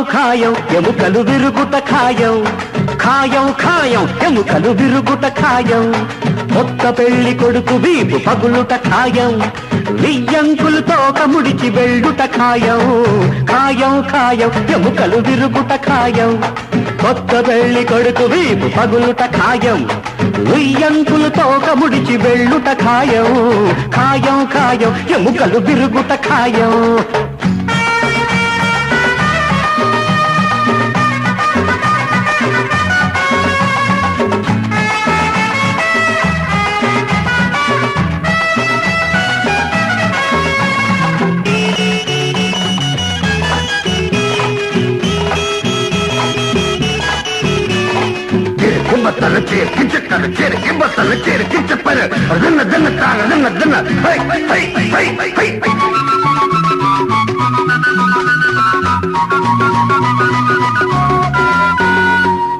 ఖాయం ఎముకలు విరుగుట ఖాయం ఖాయం ఖాయం ఎముకలు విరుగుట ఖాయం కొత్త పెళ్లి కొడుకు వీపు పగులుట ఖాయం వియ్యంకులతో కముడిచి వెళ్ళుట ఖాయం ఖాయం ఖాయం ఎముకలు విరుగుట ఖాయం కొత్త పెళ్లి కొడుకు వీపు పగులుట ఖాయం వియ్యంకులతో కముడిచి వెళ్ళుట ఖాయం ఖాయం ఖాయం ఎముకలు విరుగుట ఖాయం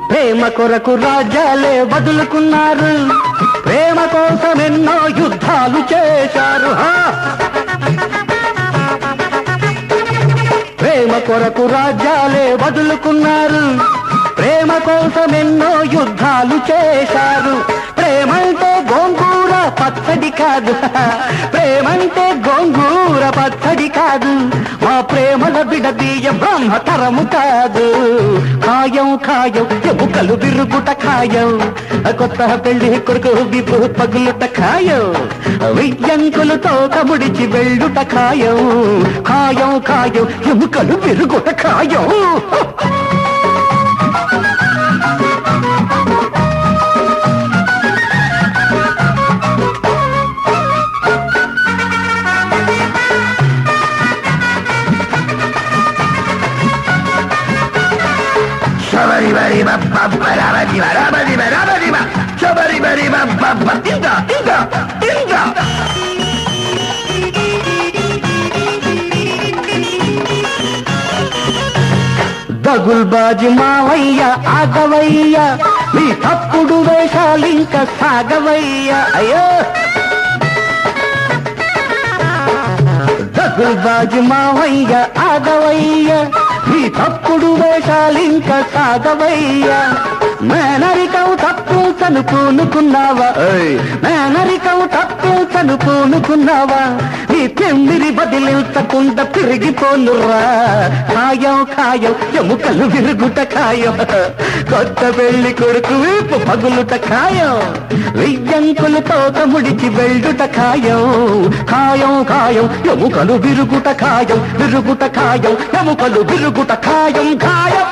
ప్రేమ కొరకు రాజ్యాలే వదులుకున్నారు ప్రేమ కోసం ఎన్నో యుద్ధాలు చేశారు ప్రేమ కొరకు రాజ్యాలే వదులుకున్నారు ప్రేమ కోసం ఎన్నో యుద్ధాలు చేశారు ప్రేమంటే గోంగూర పచ్చడి కాదు ప్రేమంటే గోంగూర పచ్చడి కాదు మా ప్రేమల బిడదీయ బ్రహ్మతరము కాదు ఖాయం ఖాయం ఎముకలు విరుగుట ఖాయం కొత్త పెళ్లి కొడుకు విపు పగులుట ఖాయం వియ్యంకులతో కముడిచి వెళ్ళుట ఖాయం ఖాయం ఖాయం ఎముకలు విరుగుట ఖాయం దగుల్బాజు మావయ్య ఆగవయ్య నీ తప్పుడు వేషాలింక సాగవయ్య అయ్యో దగుల్బాజు మావయ్య ఆగవయ్య నీ తప్పుడు వేషాలింక సాగవయ్యా మేనరికం తప్పించను పూనుకున్నావా మేనరికం తప్పించను పూనుకున్నావా నీ తెమ్మిరి బదిలించకుండా తిరిగిపోనురా ఖాయం ఖాయం ఎముకలు విరుగుట ఖాయం కొత్త పెళ్లి కొడుకు వీపు పగులుట ఖాయం వియ్యంకులతో కముడిచి వెళ్ళుట ఖాయం ఖాయం ఖాయం ఎముకలు విరుగుట ఖాయం విరుగుట ఖాయం ఎముకలు విరుగుట ఖాయం ఖాయం